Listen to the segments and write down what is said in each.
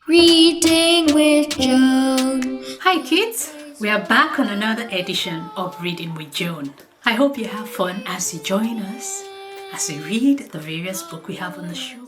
Reading with Joan. Hi kids, we are back on another edition of Reading with Joan. I hope you have fun as you join us as we read the various books we have on the show.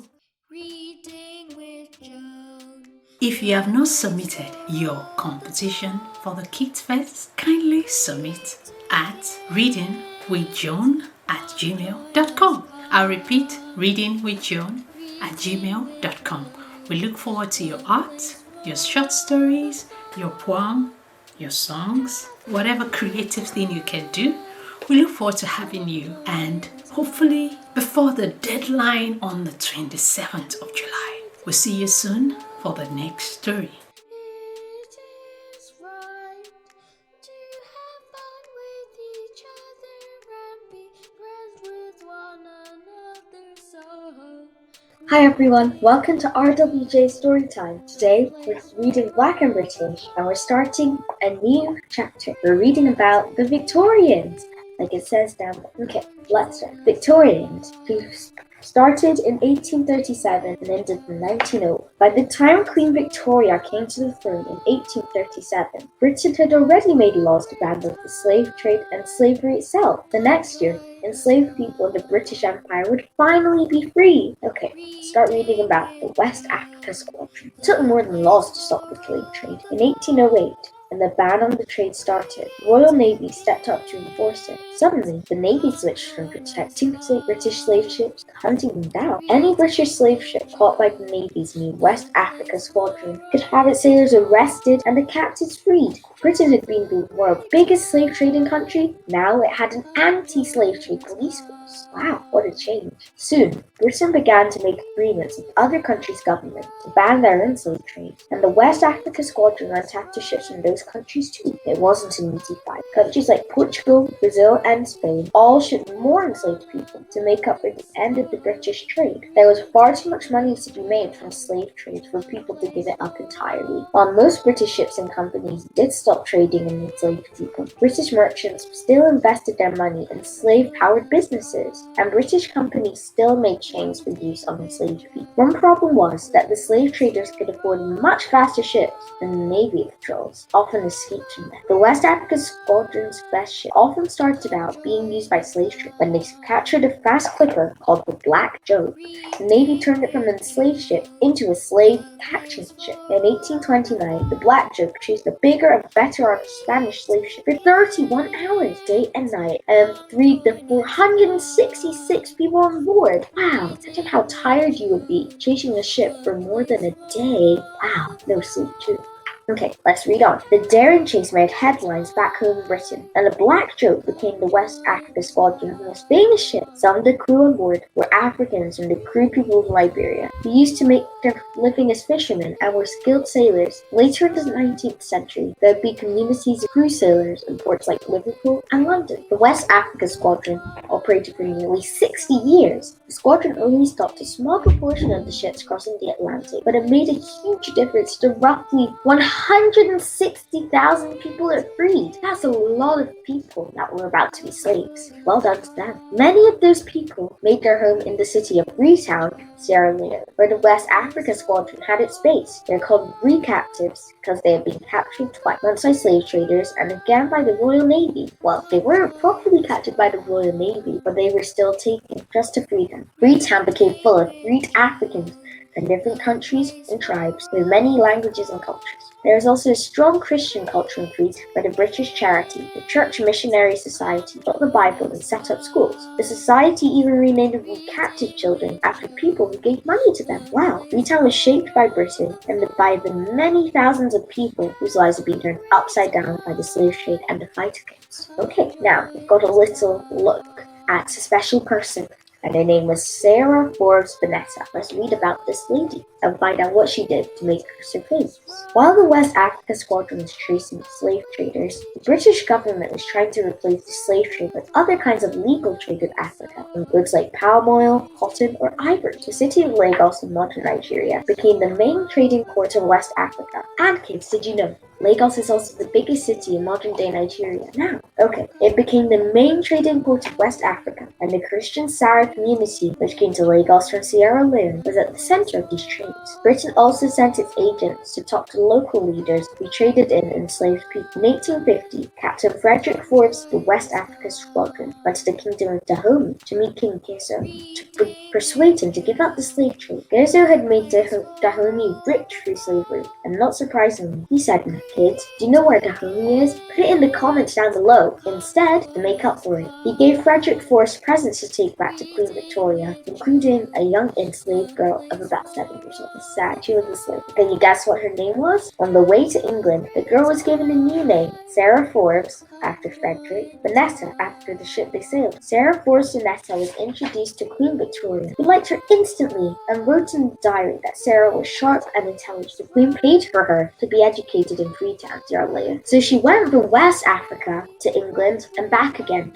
Reading with Joan. If you have not submitted your competition for the Kids Fest, kindly submit at readingwithjoan@gmail.com. I'll repeat, readingwithjoan@gmail.com. We look forward to your art, your short stories, your poem, your songs, whatever creative thing you can do. We look forward to having you, and hopefully before the deadline on the 27th of July. We'll see you soon for the next story. It is right to have fun with each other and be friends with one another. So Hi everyone, welcome to RWJ Storytime. Today we're reading Black and British and we're starting a new chapter. We're reading about the Victorians, like it says down there. Okay, let's start. Victorians, who started in 1837 and ended in 1900. By the time Queen Victoria came to the throne in 1837, Britain had already made laws to ban both the slave trade and slavery itself. The next year, enslaved people in the British Empire would finally be free. Okay, let's start reading about the West Africa Squadron. It took more than laws to stop the slave trade. In 1808, and the ban on the trade started, the Royal Navy stepped up to enforce it. Suddenly, the Navy switched from protecting British slave ships to hunting them down. Any British slave ship caught by the Navy's new West Africa Squadron could have its sailors arrested and the captives freed. Britain had been the world's biggest slave trading country. Now it had an anti-slave trade police force. Wow, what a change. Soon, Britain began to make agreements with other countries' governments to ban their own slave trade, and the West Africa Squadron went after ships from those countries too. It wasn't an easy fight. Countries like Portugal, Brazil, and Spain all shipped more enslaved people to make up for the end of the British trade. There was far too much money to be made from slave trade for people to give it up entirely. While most British ships and companies did stop trading in enslaved people, British merchants still invested their money in slave-powered businesses, and British companies still made chains for use on enslaved people. One problem was that the slave traders could afford much faster ships than the Navy patrols, often escaped from them. The West Africa Squadron's best ship often started out being used by slave traders. When they captured a fast clipper called the Black Joan, the Navy turned it from an enslaved ship into a slave catching ship. In 1829, the Black Joan chased a bigger and better armed Spanish slave ship for 31 hours, day and night, and freed the 466 people on board. Wow, imagine how tired you would be chasing a ship for more than a day. Wow, no sleep too. Okay, let's read on. The daring chase made headlines back home in Britain, and the Black Joan became the West Africa Squadron's most famous ship. Some of the crew on board were Africans and the crew people of Liberia, who used to make their living as fishermen and were skilled sailors. Later in the 19th century, there would be communities of crew sailors in ports like Liverpool and London. The West Africa Squadron operated for nearly 60 years. The squadron only stopped a small proportion of the ships crossing the Atlantic, but it made a huge difference to roughly 160,000 people are freed. That's a lot of people that were about to be slaves. Well done to them. Many of those people made their home in the city of Freetown, Sierra Leone, where the West Africa Squadron had its base. They're called recaptives because they had been captured twice, once by slave traders and again by the Royal Navy. Well, they weren't properly captured by the Royal Navy, but they were still taken just to free them. Freetown became full of freed Africans from different countries and tribes with many languages and cultures. There is also a strong Christian culture in Freetown, where the British charity, the Church Missionary Society, taught the Bible and set up schools. The society even renamed the captive children after people who gave money to them. Wow! Freetown was shaped by Britain and by the many thousands of people whose lives have been turned upside down by the slave trade and the fight against. Okay, now we've got a little look at a special person, and her name was Sarah Forbes Bonetta. Let's read about this lady and find out what she did to make her so famous. While the West Africa Squadron was chasing slave traders, the British government was trying to replace the slave trade with other kinds of legal trade in Africa, from goods like palm oil, cotton, or ivory. The city of Lagos in modern Nigeria became the main trading port of West Africa. And kids, did you know Lagos is also the biggest city in modern-day Nigeria now? Okay, it became the main trading port of West Africa, and the Christian Sara community, which came to Lagos from Sierra Leone, was at the center of these trade. trades. Britain also sent its agents to talk to local leaders who traded in enslaved people. In 1850, Captain Frederick Forbes of the West Africa Squadron went to the Kingdom of Dahomey to meet King Gizzo to persuade him to give up the slave trade. Gizzo had made Dahomey rich through slavery, and not surprisingly, he said, "Kids, do you know where Dahomey is? Put it in the comments down below." Instead, to make up for it, he gave Frederick Forbes presents to take back to Queen Victoria, including a young enslaved girl of about 7 years old. It's sad she was a slave. Can you guess what her name was? On the way to England, the girl was given a new name, Sarah Forbes, after Frederick, Vanessa, after the ship they sailed. Sarah Forbes Vanessa was introduced to Queen Victoria, who liked her instantly and wrote in the diary that Sarah was sharp and intelligent. The Queen paid for her to be educated in Freetown, Australia. So she went from West Africa to England and back again,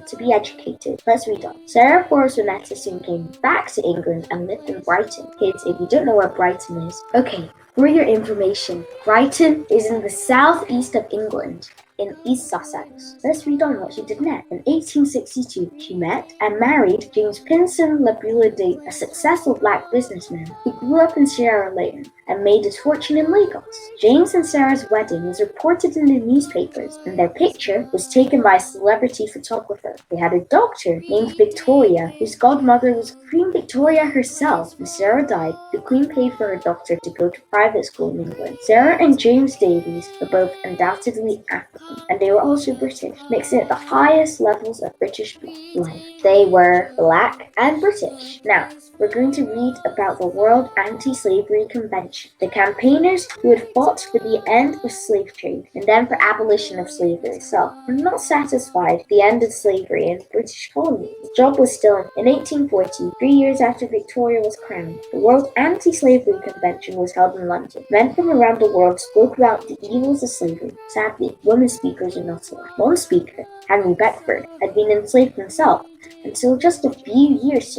to be educated. Let's read on. Sarah Forbes Vanessa soon came back to England and lived in Brighton. Kids, if you don't know where Brighton is, okay, for your information, Brighton is in the southeast of England, in East Sussex. Let's read on what she did next. In 1862, she met and married James Pinson Labulade, a successful black businessman who grew up in Sierra Leone and made his fortune in Lagos. James and Sarah's wedding was reported in the newspapers, and their picture was taken by a celebrity photographer. They had a daughter named Victoria, whose godmother was Queen Victoria herself. When Sarah died, the Queen paid for her daughter to go to private school in England. Sarah and James Davies were both undoubtedly African, and they were also British, mixing at the highest levels of British life. They were black and British. Now, we're going to read about the World Anti-Slavery Convention, the campaigners who had fought for the end of slave trade and then for abolition of slavery itself. Were not satisfied with the end of slavery in British colonies. The job was still on. In 1840, 3 years after Victoria was crowned, the World Anti-Slavery Convention was held in London. Men from around the world spoke about the evils of slavery. Sadly, women speakers are not allowed. One speaker, Henry Beckford, had been enslaved himself until just a few years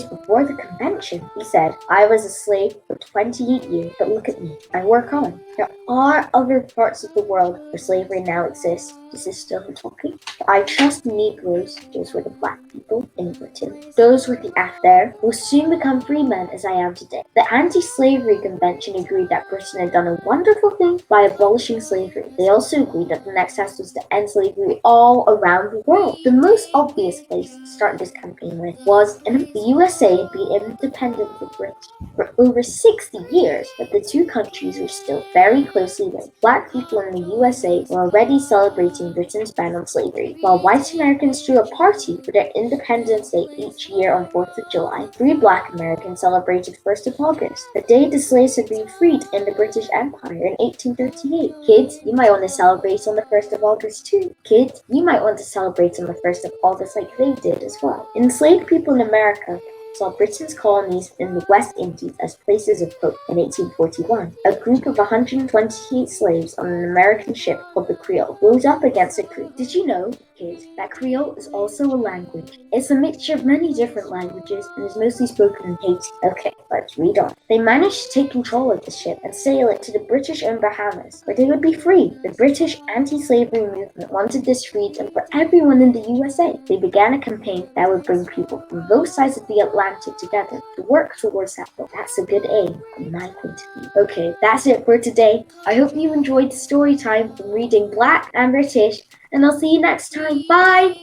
before the convention. He said, "I was a slave for 28 years, but look at me, I work on." There are other parts of the world where slavery now exists. This is still him talking. I trust Negroes, those were the black people in Britain, those were the there, will soon become free men as I am today. The Anti-Slavery Convention agreed that Britain had done a wonderful thing by abolishing slavery. They also agreed that the next task was to end slavery all around the world. The most obvious place to start this campaign with was in the USA had been independent for Britain for over 60 years, but the two countries were still very closely linked. Black people in the USA were already celebrating Britain's ban on slavery, while white Americans threw a party for their Independence Day each year on 4th of July. Free black Americans celebrated 1st of August, the day the slaves had been freed in the British Empire in 1838. Kids, you might want to celebrate on the 1st of August too. Kids, you might want to celebrate on the 1st of August like they did as well. Enslaved people in America saw Britain's colonies in the West Indies as places of hope. In 1841, a group of 128 slaves on an American ship called the Creole rose up against the crew. Did you know, kids, that Creole is also a language? It's a mixture of many different languages and is mostly spoken in Haiti. Okay, let's read on. They managed to take control of the ship and sail it to the British-owned Bahamas, where they would be free. The British anti-slavery movement wanted this freedom for everyone in the USA. They began a campaign that would bring people from both sides of the Atlantic together to work towards that goal. That's a good aim from my point of view. Okay, that's it for today. I hope you enjoyed the story time from reading Black and British, and I'll see you next time. Bye!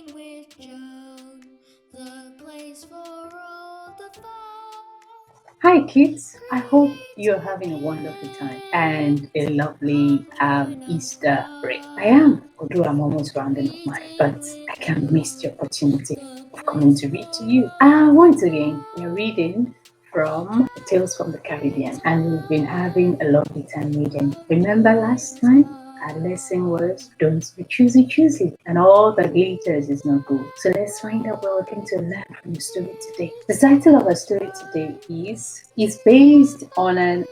Hi kids, I hope you're having a wonderful time and a lovely Easter break. I am, although I'm almost rounding up mine, but I can't miss the opportunity of coming to read to you. Once again, we're reading from Tales from the Caribbean, and we've been having a lovely time reading. Remember last time? Our lesson was don't be choosy, and all that glitters is not gold. So let's find out what we're going to learn from the story today. The title of our story today is based on an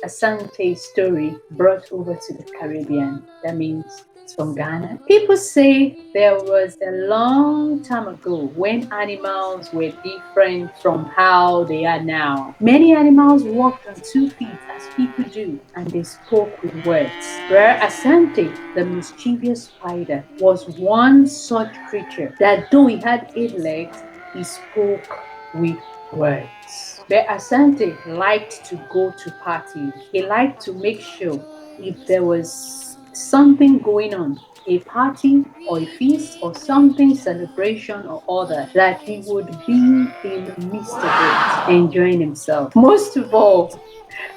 Asante story brought over to the Caribbean. That means it's from Ghana. People say there was a long time ago when animals were different from how they are now. Many animals walked on 2 feet as people do, and they spoke with words. Where Asante, the mischievous spider, was one such creature that though he had 8 legs, he spoke with words. Bear Asante liked to go to parties. He liked to make sure if there was something going on, a party or a feast or something, celebration or other, that he would be in the midst of it, enjoying himself. Most of all,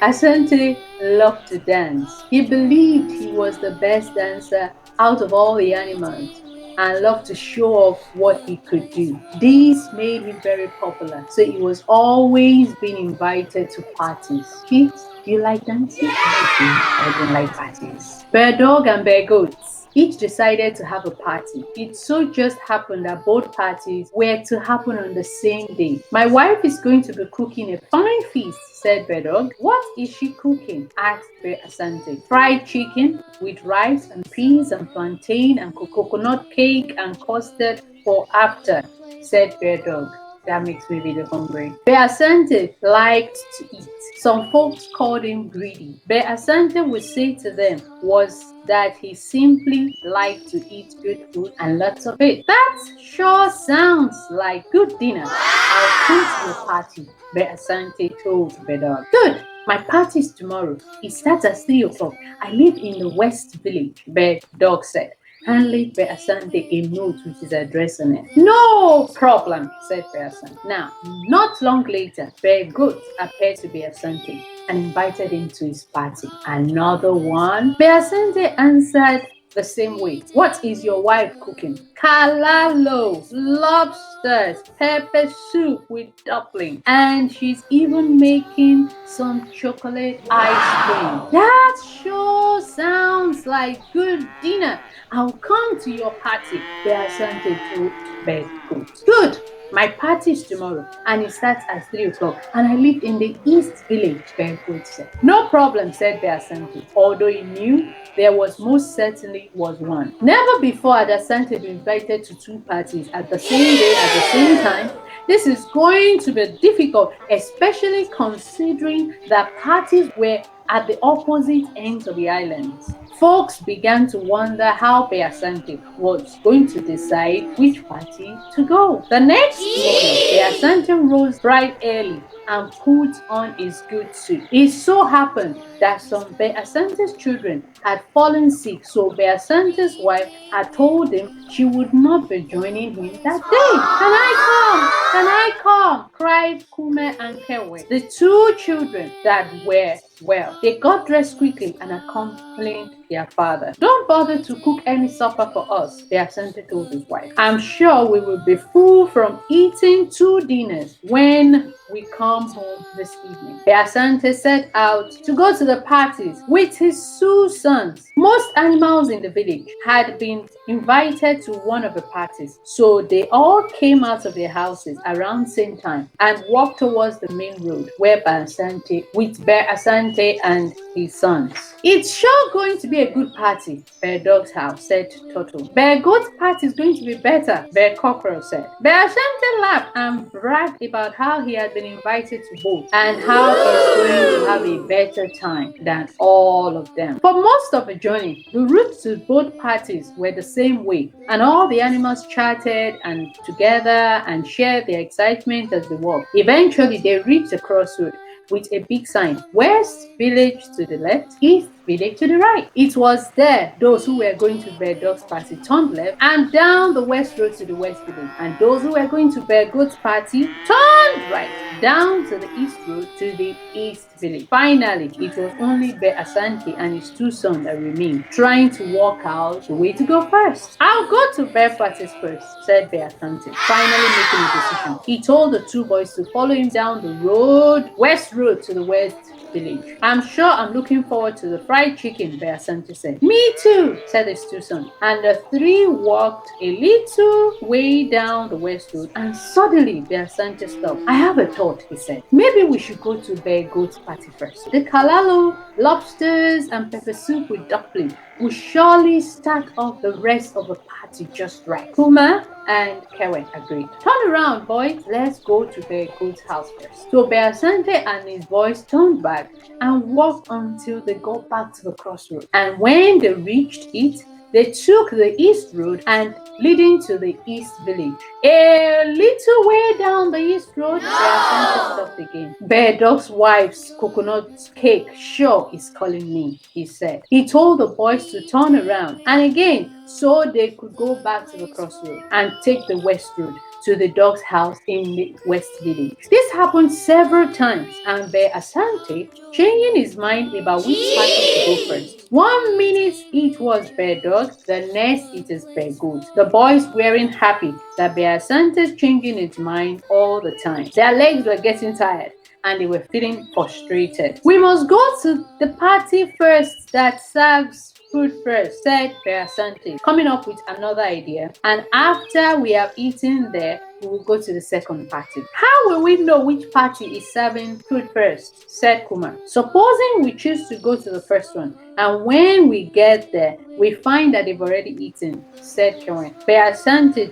Asante loved to dance. He believed he was the best dancer out of all the animals and loved to show off what he could do. This made him very popular, so he was always being invited to parties. Kids, do you like dancing? I don't like parties. Bear Dog and Bear Goats each decided to have a party. It so just happened that both parties were to happen on the same day. My wife is going to be cooking a fine feast, said Bear Dog. What is she cooking? Asked Bear Asante. Fried chicken with rice and peas and plantain and coconut cake and custard for after, said Bear Dog. That makes me really hungry. Bear Asante liked to eat. Some folks called him greedy. Bear Asante would say to them was that he simply liked to eat good food and lots of it. That sure sounds like good dinner. I'll come to your party, Bear Asante told Bear Dog. Good. My party is tomorrow. It starts at 3 o'clock. I live in the West Village, Bear Dog said, handing Bear Asante a note with his address on it. No problem, said Bear Asante. Now, not long later, Bear Goat appeared to Bear Asante and invited him to his party. Another one? Bear Asante answered the same way. What is your wife cooking? Kalalo, lobsters, pepper soup with dumpling, and she's even making some chocolate ice cream. That sure sounds like good dinner. I'll come to your party, Bear Asante told Bear Goat. Good. My party is tomorrow and it starts at 3 o'clock and I live in the East Village, Bear Goat said. No problem, said Bear Asante, although he knew there was most certainly was one. Never before had Asante been invited to two parties at the same day at the same time. This is going to be difficult, especially considering that parties were at the opposite ends of the islands. Folks began to wonder how Bear Asante was going to decide which party to go. The next morning, Bear Asante rose bright early and put on his good suit. It so happened that some Bear Asante's children had fallen sick, so Bear Asante's wife had told him she would not be joining him that day. Can I come? Can I come? Cried Kume and Kewe, the two children that were well. They got dressed quickly and accompanied their father. Don't bother to cook any supper for us, Bear Asante told his wife. I'm sure we will be full from eating two dinners when we come home this evening. Bear Asante set out to go to the parties with his two sons. Most animals in the village had been invited to one of the parties, so they all came out of their houses around the same time and walked towards the main road where Bear Asante and his sons. It's sure going to be a good party, Bear Dog's house, said Turtle. Bear Goat's party is going to be better, Bear Cockerel said. Bear Asante laughed and bragged about how he had been invited to both and how he's going to have a better time than all of them. For most of the journey, the routes to both parties were the same way, and all the animals chatted and together and shared their excitement as they walked. Eventually, they reached a crossroad with a big sign, West Village to the left, East Village to the right. It was there those who were going to Bear Dog's party turned left and down the west road to the West Village, and those who were going to Bear Goat's party turned right down to the east road to the East Village. Finally, it was only Bear Asante and his two sons that remained, trying to work out the way to go first. I'll go to Bear parties first, said Bear Asante, finally making a decision. He told the two boys to follow him down the west road to the West Village. I'm sure I'm looking forward to the fried chicken, Bear Asante said. Me too, said his two sons. And the three walked a little way down the west road, and suddenly Bear Asante stopped. I have a thought, he said. Maybe we should go to Bear Goat's party first. The kalalo, lobsters, and pepper soup with dumpling will surely start off the rest of the party just right. Kuma and Kewe agreed. Turn around, boys. Let's go to Bear Goat's house first. So Bear Asante and his boys turned back and walked until they got back to the crossroad. And when they reached it, they took the east road and leading to the east village. A little way down the east road, their Santa stopped again. Bear Dog's wife's coconut cake sure is calling me, he said. He told the boys to turn around and again so they could go back to the crossroad and take the west road to the dog's house in the West Village. This happened several times, and Bear Asante changing his mind about which party to go first. 1 minute it was Bear Dog, the next it is Bear Goat. The boys weren't happy that Bear Asante changing his mind all the time. Their legs were getting tired and they were feeling frustrated. We must go to the party first that serves food first, said Bear Asante, coming up with another idea. And after we have eaten there, we will go to the second party. How will we know which party is serving food first? Said Kuma. Supposing we choose to go to the first one, and when we get there, we find that they've already eaten, said Kenwe. Bear Asante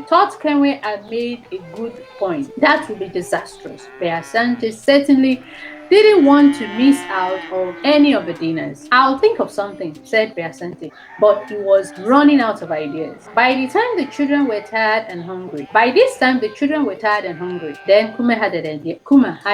thought Kenwe had made a good point. That would be disastrous. Bear Asante certainly didn't want to miss out on any of the dinners. I'll think of something, said Bear Asante, but he was running out of ideas. By the time the children were tired and hungry, then Kuma had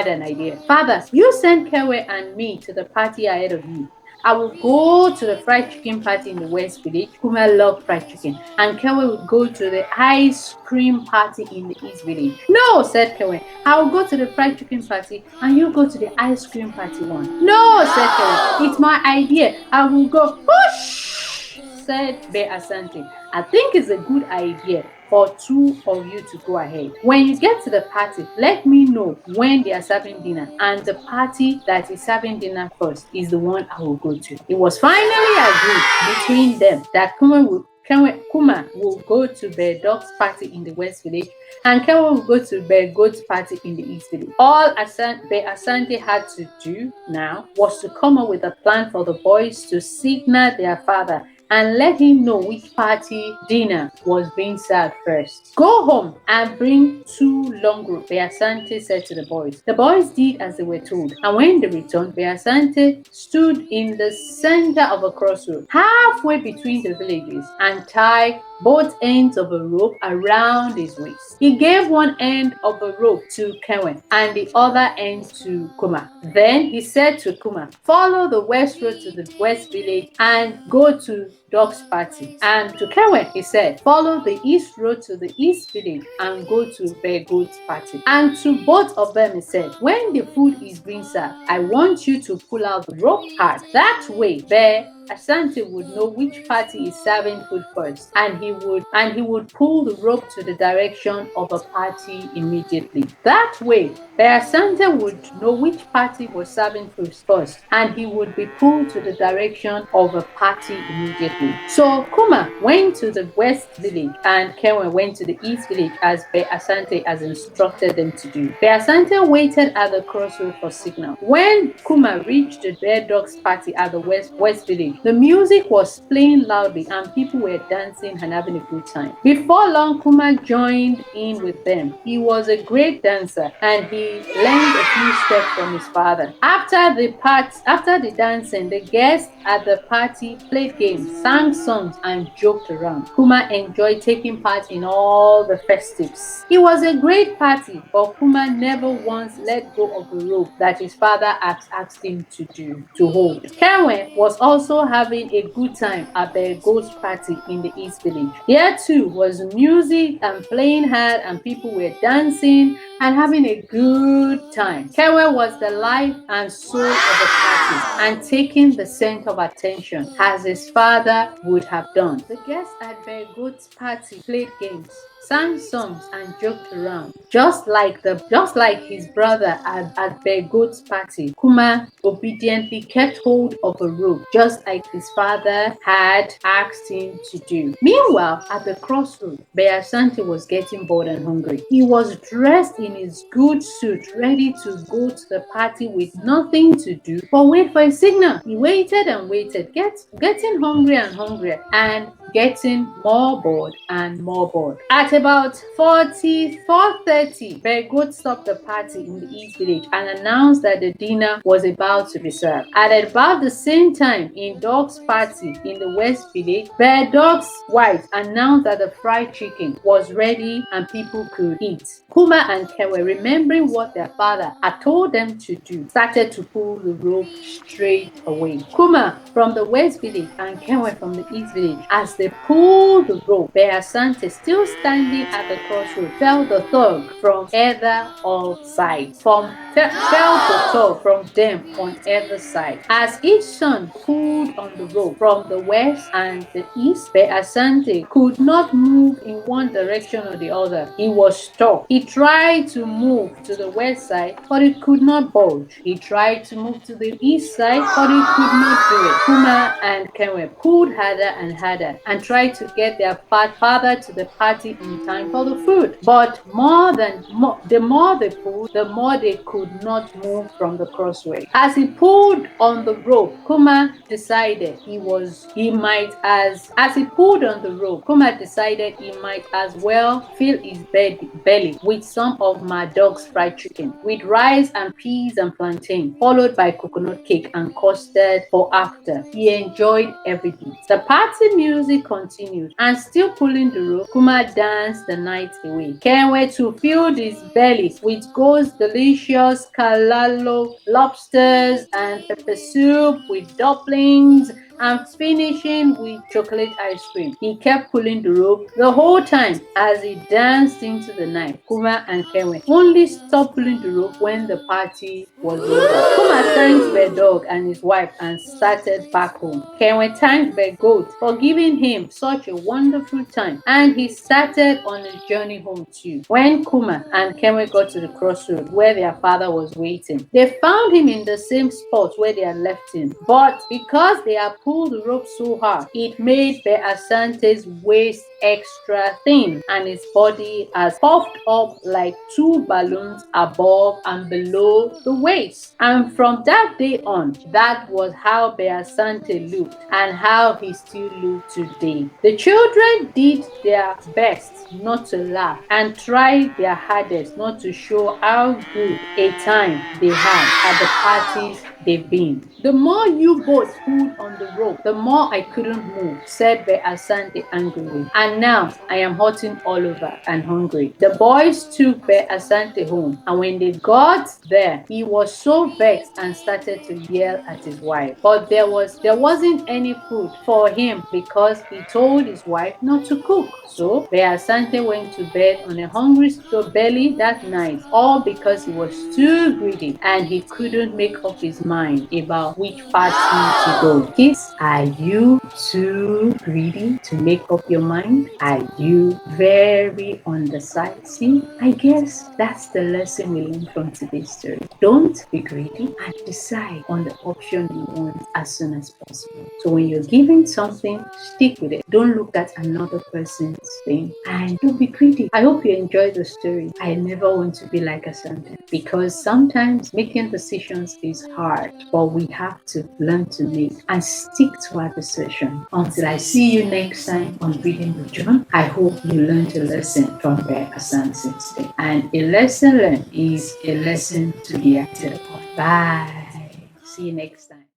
an idea. Father, you send Kewe and me to the party ahead of you. I will go to the fried chicken party in the West Village. Kuma loved fried chicken. And Kewe would go to the ice cream party in the East Village. No, said Kewe. I will go to the fried chicken party and you go to the ice cream party one. No, said Kewe. It's my idea. I will go. Push, said Bear Asante. I think it's a good idea for two of you to go ahead. When you get to the party, let me know when they are serving dinner, and the party that is serving dinner first is the one I will go to. It was finally agreed between them that Kuma will go to Bear Dog's party in the West Village and Kewe will go to Bear Goat's party in the East Village. All Bear Asante had to do now was to come up with a plan for the boys to signal their father and let him know which party dinner was being served first. Go home and bring 2 long ropes, Bear Asante said to the boys. The boys did as they were told, and when they returned, Bear Asante stood in the center of a crossroad, halfway between the villages, and tied both ends of a rope around his waist. He gave one end of a rope to Kewe and the other end to Kuma. Then he said to Kuma, follow the west road to the West Village and go to Dog's party. And to Kewe, he said, follow the east road to the East Village and go to Bear Goat's party. And to both of them, he said, when the food is being served, I want you to pull out the rope hard. That way, Bear Asante would know which party is serving food first, and he would pull the rope to the direction of a party immediately. That way, Bear Asante would know which party was serving food first, and he would be pulled to the direction of a party immediately. So Kuma went to the West Village, and Kewe went to the East Village as Bear Asante has instructed them to do. Bear Asante waited at the crossroad for signal. When Kuma reached the Bear Dog's party at the West Village, the music was playing loudly and people were dancing and having a good time. Before long, Kuma joined in with them. He was a great dancer and he learned a few steps from his father. After the dancing, the guests at the party played games, sang songs, and joked around. Kuma enjoyed taking part in all the festivities. It was a great party, but Kuma never once let go of the rope that his father asked him to hold. Kewe was also having a good time at Bear Goat's party in the East Village. There too was music and playing hard and people were dancing and having a good time. Kewe was the life and soul of the party and taking the center of attention as his father would have done. The guests at Bear Goat's party played games, sang songs, and joked around. Just like his brother at Bear Goat's party, Kuma obediently kept hold of a rope, just like his father had asked him to do. Meanwhile, at the crossroad, Bear Asante was getting bored and hungry. He was dressed in his good suit, ready to go to the party with nothing to do but wait for a signal. He waited and waited, getting hungrier and hungrier, and getting more bored and more bored. At about 4:30, Goat stopped the party in the East Village and announced that the dinner was about to be served. At about the same time, in Dog's party in the West Village, Dog's wife announced that the fried chicken was ready and people could eat. Kuma and Kewe, remembering what their father had told them to do, started to pull the rope straight away. Kuma from the West Village and Kewe from the East Village, as they pulled the rope, Asante, still standing at the crossroad, felt the tug from either of sides. Felt the tug from them on either side. As each son pulled on the rope from the west and the east, Asante could not move in one direction or the other. He was stuck. He tried to move to the west side, but it could not budge. He tried to move to the east side, but he could not do it. Kuma and Kenwe pulled harder and harder and tried to get their father to the party in time for the food. But the more they pulled, the more they could not move from the crossway. As he pulled on the rope, Kuma decided he might as well fill his belly with some of my dog's fried chicken, with rice and peas and plantain, followed by coconut cake and custard for after. He enjoyed every bit. The party music continued, and still pulling the rope, Kuma danced the night away. Kenwe to fill his belly with Goat's delicious kalalo lobsters and pepper soup with dumplings, and finishing with chocolate ice cream. He kept pulling the rope the whole time as he danced into the night. Kuma and Kenwe only stopped pulling the rope when the party was over. Kuma thanked the dog and his wife and started back home. Kenwe thanked the goat for giving him such a wonderful time, and he started on his journey home too. When Kuma and Kenwe got to the crossroad where their father was waiting, they found him in the same spot where they had left him, but because they had pulled the rope so hard, it made Asante's waist extra thin and his body has puffed up like two balloons above and below the waist. And from that day on, that was how Asante looked and how he still looks today. The children did their best not to laugh and tried their hardest not to show how good a time they had at the parties they've been. The more you both pulled on the rope, the more I couldn't move, said Asante angrily. And now I am hurting all over and hungry. The boys took Asante home, and when they got there, he was so vexed and started to yell at his wife. But there wasn't any food for him because he told his wife not to cook. So Asante went to bed on a hungry belly that night, all because he was too greedy and he couldn't make up his mind about which party to go. Kids, are you too greedy to make up your mind? Are you very undecisive? I guess that's the lesson we learned from today's story. Don't be greedy and decide on the option you want as soon as possible. So when you're given something, stick with it. Don't look at another person's thing and don't be greedy. I hope you enjoyed the story. I never want to be like Asante because sometimes making decisions is hard, but we have to learn to make and stick to our decision. Until I see you next time on Reading with Joan, I hope you learned a lesson from Asante today. And a lesson learned is a lesson to be acted upon. Bye. See you next time.